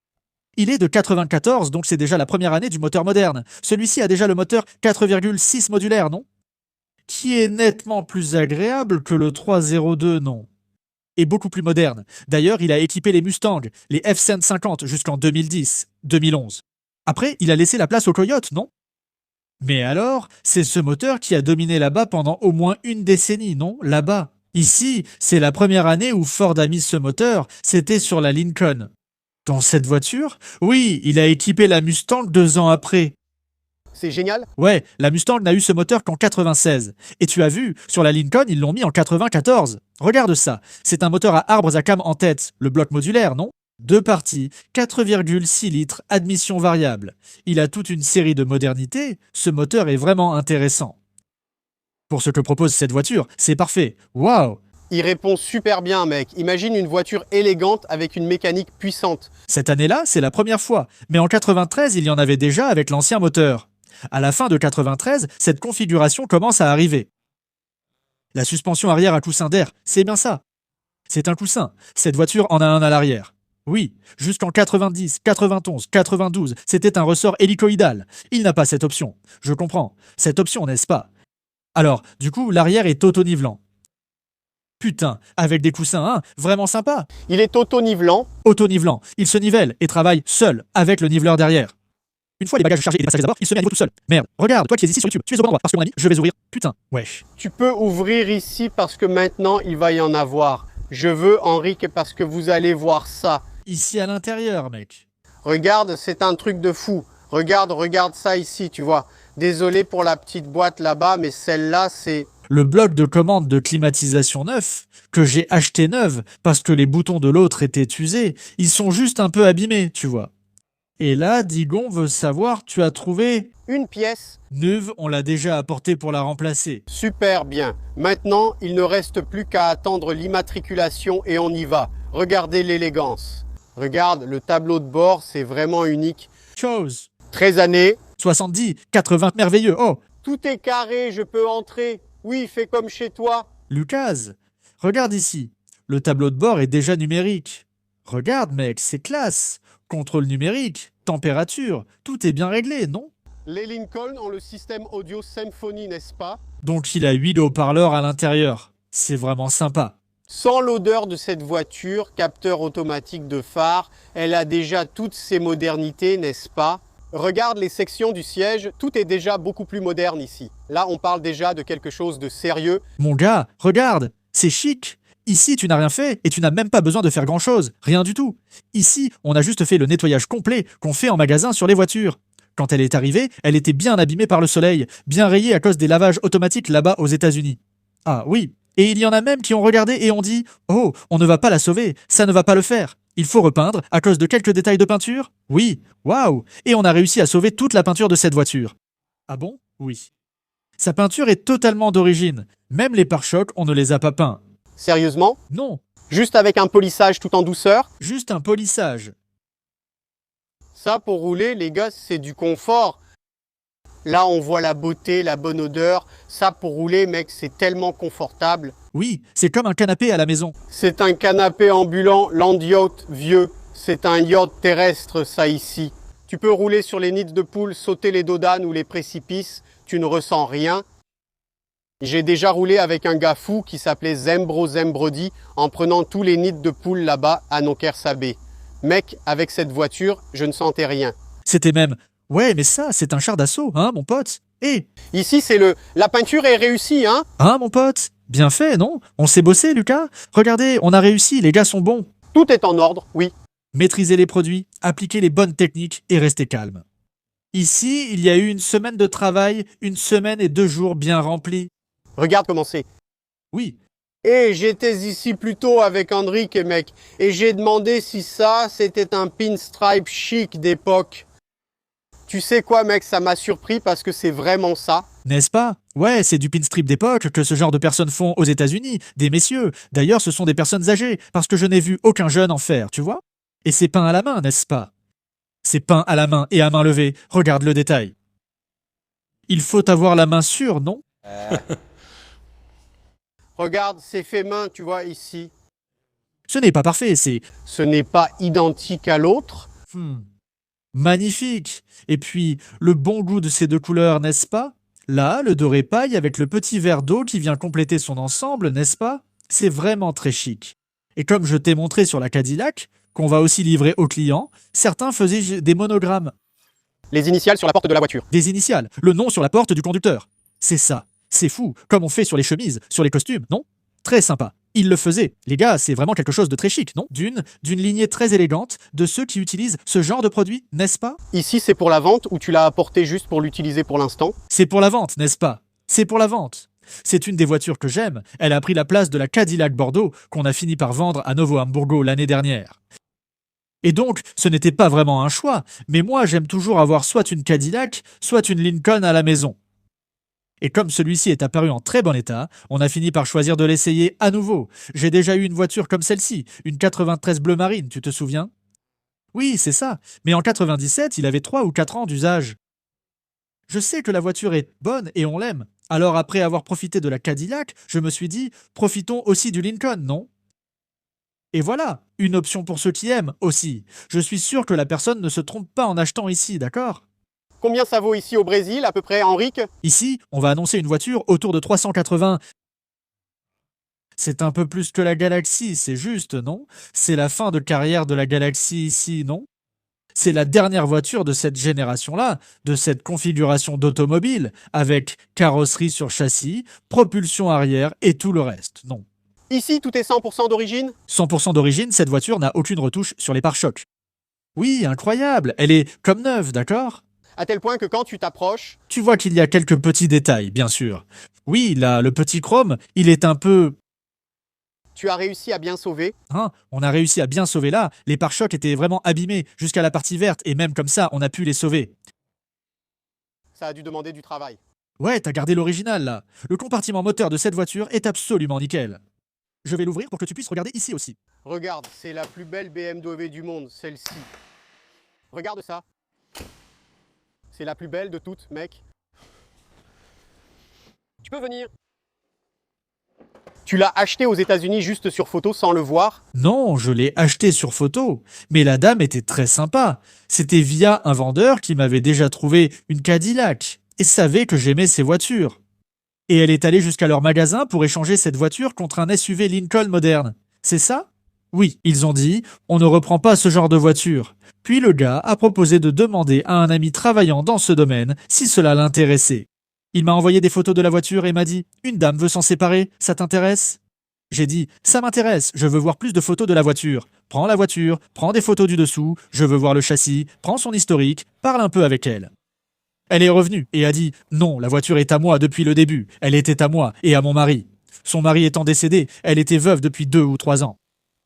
Il est de 94, donc c'est déjà la première année du moteur moderne. Celui-ci a déjà le moteur 4,6 modulaire, non? Qui est nettement plus agréable que le 302, non? Et beaucoup plus moderne. D'ailleurs, il a équipé les Mustang, les F-150 jusqu'en 2010, 2011. Après, il a laissé la place aux Coyotes, non? Mais alors, c'est ce moteur qui a dominé là-bas pendant au moins une décennie, non? Là-bas. Ici, c'est la première année où Ford a mis ce moteur, c'était sur la Lincoln. Dans cette voiture? Oui, il a équipé la Mustang 2 ans après. c'est génial. Ouais, la Mustang n'a eu ce moteur qu'en 96. Et tu as vu, sur la Lincoln, ils l'ont mis en 94. Regarde ça, c'est un moteur à arbres à cames en tête, le bloc modulaire, non? 2 parties, 4,6 litres, admission variable. Il a toute une série de modernités, ce moteur est vraiment intéressant. Pour ce que propose cette voiture, c'est parfait. Waouh! Il répond super bien, mec. Imagine une voiture élégante avec une mécanique puissante. Cette année-là, c'est la première fois, mais en 93, il y en avait déjà avec l'ancien moteur. À la fin de 93, cette configuration commence à arriver. La suspension arrière à coussin d'air, c'est bien ça. C'est un coussin. Cette voiture en a un à l'arrière. Oui, jusqu'en 90, 91, 92, c'était un ressort hélicoïdal. Il n'a pas cette option. Je comprends. Cette option, n'est-ce pas? Alors, du coup, l'arrière est auto-nivelant. Putain, avec des coussins, hein, vraiment sympa. Il est auto-nivelant. Auto-nivelant. Il se nivelle et travaille seul, avec le niveleur derrière. Une fois les bagages chargés et les passagers à bord, il se met à niveau tout seul. Merde, regarde, toi qui es ici sur YouTube, tu es au bon endroit, parce que mon ami, je vais ouvrir. Putain, wesh. Tu peux ouvrir ici parce que maintenant, il va y en avoir. Je veux, Henrik, parce que vous allez voir ça. Ici à l'intérieur, mec. Regarde, c'est un truc de fou. Regarde ça ici, tu vois. Désolé pour la petite boîte là-bas, mais celle-là, c'est... Le bloc de commande de climatisation neuf, que j'ai acheté neuf parce que les boutons de l'autre étaient usés, ils sont juste un peu abîmés, tu vois. Et là, Digon veut savoir, tu as trouvé... Une pièce. Neuve, on l'a déjà apporté pour la remplacer. Super bien. Maintenant, il ne reste plus qu'à attendre l'immatriculation et on y va. Regardez l'élégance. Regarde, le tableau de bord, c'est vraiment unique. Chose. 13 années. 70, 80 merveilleux. Oh, Tout est carré, je peux entrer. Oui, fais comme chez toi. Lucas, regarde ici. Le tableau de bord est déjà numérique. Regarde, mec, c'est classe. Contrôle numérique, température, tout est bien réglé, non? Les Lincoln ont le système audio Symphony, n'est-ce pas? Donc il a 8 haut-parleurs à l'intérieur. C'est vraiment sympa. Sans l'odeur de cette voiture, capteur automatique de phare, elle a déjà toutes ses modernités, n'est-ce pas? Regarde les sections du siège, tout est déjà beaucoup plus moderne ici. Là, on parle déjà de quelque chose de sérieux. Mon gars, regarde, c'est chic. Ici, tu n'as rien fait et tu n'as même pas besoin de faire grand-chose. Rien du tout. Ici, on a juste fait le nettoyage complet qu'on fait en magasin sur les voitures. Quand elle est arrivée, elle était bien abîmée par le soleil, bien rayée à cause des lavages automatiques là-bas aux États-Unis. Ah oui, et il y en a même qui ont regardé et ont dit « Oh, on ne va pas la sauver, ça ne va pas le faire. Il faut repeindre à cause de quelques détails de peinture ?» Oui, waouh. Et on a réussi à sauver toute la peinture de cette voiture. Ah bon? Oui. Sa peinture est totalement d'origine. Même les pare-chocs, on ne les a pas peints. Sérieusement? Non, Juste avec un polissage tout en douceur? juste un polissage. Ça, pour rouler, les gars, c'est du confort. Là, on voit la beauté, la bonne odeur. Ça, pour rouler, mec, c'est tellement confortable. Oui, c'est comme un canapé à la maison. C'est un canapé ambulant land yacht vieux. C'est un yacht terrestre, ça, ici. Tu peux rouler sur les nids de poules, sauter les dos d'âne ou les précipices. Tu ne ressens rien. J'ai déjà roulé avec un gars fou qui s'appelait Zembro Zembrodi en prenant tous les nids de poules là-bas à Nokersabé. Mec, avec cette voiture, je ne sentais rien. C'était même « Ouais, mais ça, c'est un char d'assaut, hein, mon pote ?» Ici, la peinture est réussie, hein? Hein, mon pote? Bien fait, non? On s'est bossé, Lucas? Regardez, on a réussi, les gars sont bons. Tout est en ordre, oui. Maîtriser les produits, appliquer les bonnes techniques et rester calme. Ici, il y a eu une semaine de travail, une semaine et 2 jours bien remplis. Regarde comment c'est. Oui, Et j'étais ici plus tôt avec Hendrik, mec, et j'ai demandé si ça, c'était un pinstripe chic d'époque. Tu sais quoi, mec, ça m'a surpris parce que c'est vraiment ça. n'est-ce pas? Ouais, c'est du pinstrip d'époque que ce genre de personnes font aux États-Unis, des messieurs. D'ailleurs, ce sont des personnes âgées, parce que je n'ai vu aucun jeune en faire, tu vois? Et c'est peint à la main, n'est-ce pas? C'est peint à la main et à main levée. Regarde le détail. Il faut avoir la main sûre, non? Regarde, c'est fait main, tu vois, ici. Ce n'est pas parfait, c'est Ce n'est pas identique à l'autre. magnifique. Et puis, le bon goût de ces 2 couleurs, n'est-ce pas? Là, le doré paille avec le petit verre d'eau qui vient compléter son ensemble, n'est-ce pas? C'est vraiment très chic. Et comme je t'ai montré sur la Cadillac, qu'on va aussi livrer aux clients, certains faisaient des monogrammes, Les initiales sur la porte de la voiture. des initiales, le nom sur la porte du conducteur. C'est ça. C'est fou, comme on fait sur les chemises, sur les costumes, non? Très sympa. Ils le faisaient. Les gars, c'est vraiment quelque chose de très chic, non? D'une lignée très élégante de ceux qui utilisent ce genre de produit, n'est-ce pas? Ici, c'est pour la vente ou tu l'as apporté juste pour l'utiliser pour l'instant? C'est pour la vente, n'est-ce pas? C'est pour la vente. C'est une des voitures que j'aime. Elle a pris la place de la Cadillac Bordeaux qu'on a fini par vendre à Novo Hamburgo l'année dernière. Et donc, ce n'était pas vraiment un choix, mais moi j'aime toujours avoir soit une Cadillac, soit une Lincoln à la maison. Et comme celui-ci est apparu en très bon état, on a fini par choisir de l'essayer à nouveau. J'ai déjà eu une voiture comme celle-ci, une 93 bleu marine, tu te souviens? Oui, c'est ça, mais en 97, il avait 3 ou 4 ans d'usage. Je sais que la voiture est bonne et on l'aime. Alors après avoir profité de la Cadillac, je me suis dit, profitons aussi du Lincoln, non? Et voilà, une option pour ceux qui aiment aussi. Je suis sûr que la personne ne se trompe pas en achetant ici, d'accord? Combien ça vaut ici au Brésil, à peu près, Henrik? Ici, on va annoncer une voiture autour de 380. C'est un peu plus que la Galaxy, c'est juste, non? C'est la fin de carrière de la Galaxy ici, non? C'est la dernière voiture de cette génération-là, de cette configuration d'automobile, avec carrosserie sur châssis, propulsion arrière et tout le reste, non? Ici, tout est 100% d'origine? 100% d'origine, cette voiture n'a aucune retouche sur les pare-chocs. Oui, incroyable, elle est comme neuve, d'accord? À tel point que quand tu t'approches, Tu vois qu'il y a quelques petits détails, bien sûr. Oui, là, le petit chrome, il est un peu... tu as réussi à bien sauver. Hein, on a réussi à bien sauver là, les pare-chocs étaient vraiment abîmés jusqu'à la partie verte, et même comme ça, on a pu les sauver. Ça a dû demander du travail. Ouais, t'as gardé l'original là. Le compartiment moteur de cette voiture est absolument nickel. Je vais l'ouvrir pour que tu puisses regarder ici aussi. Regarde, c'est la plus belle BMW du monde, celle-ci. Regarde ça. C'est la plus belle de toutes, mec. Tu peux venir. Tu l'as acheté aux États-Unis juste sur photo sans le voir? Non, je l'ai acheté sur photo, mais la dame était très sympa. C'était via un vendeur qui m'avait déjà trouvé une Cadillac et savait que j'aimais ces voitures. Et elle est allée jusqu'à leur magasin pour échanger cette voiture contre un SUV Lincoln moderne. C'est ça? Oui, ils ont dit, on ne reprend pas ce genre de voiture. Puis le gars a proposé de demander à un ami travaillant dans ce domaine si cela l'intéressait. Il m'a envoyé des photos de la voiture et m'a dit « Une dame veut s'en séparer, ça t'intéresse ?» J'ai dit « Ça m'intéresse, je veux voir plus de photos de la voiture. Prends la voiture, prends des photos du dessous, je veux voir le châssis, prends son historique, parle un peu avec elle. » Elle est revenue et a dit « Non, la voiture est à moi depuis le début, elle était à moi et à mon mari. Son mari étant décédé, elle était veuve depuis 2 ou 3 ans.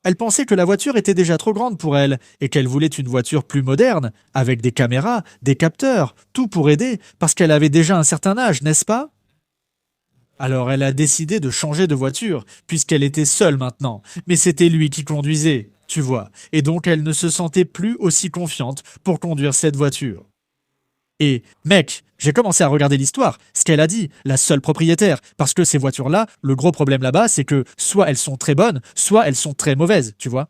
Elle pensait que la voiture était déjà trop grande pour elle et qu'elle voulait une voiture plus moderne, avec des caméras, des capteurs, tout pour aider, parce qu'elle avait déjà un certain âge, n'est-ce pas? Alors elle a décidé de changer de voiture, puisqu'elle était seule maintenant, mais c'était lui qui conduisait, tu vois, et donc elle ne se sentait plus aussi confiante pour conduire cette voiture. Et, mec, j'ai commencé à regarder l'histoire, ce qu'elle a dit, la seule propriétaire, parce que ces voitures-là, le gros problème là-bas, c'est que soit elles sont très bonnes, soit elles sont très mauvaises, tu vois.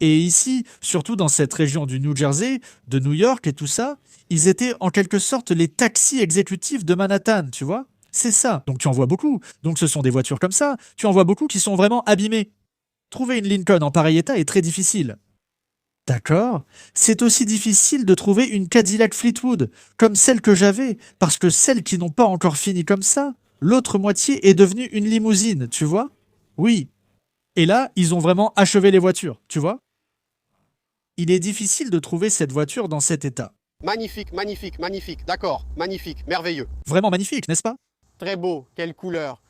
Et ici, surtout dans cette région du New Jersey, de New York et tout ça, ils étaient en quelque sorte les taxis exécutifs de Manhattan, tu vois. C'est ça. Donc tu en vois beaucoup. Donc ce sont des voitures comme ça. Tu en vois beaucoup qui sont vraiment abîmées. Trouver une Lincoln en pareil état est très difficile. D'accord. C'est aussi difficile de trouver une Cadillac Fleetwood, comme celle que j'avais, parce que celles qui n'ont pas encore fini comme ça, l'autre moitié est devenue une limousine, tu vois? Oui. Et là, ils ont vraiment achevé les voitures, tu vois? Il est difficile de trouver cette voiture dans cet état. Magnifique, magnifique, magnifique. D'accord, magnifique, merveilleux. Vraiment magnifique, n'est-ce pas? Très beau, quelle couleur.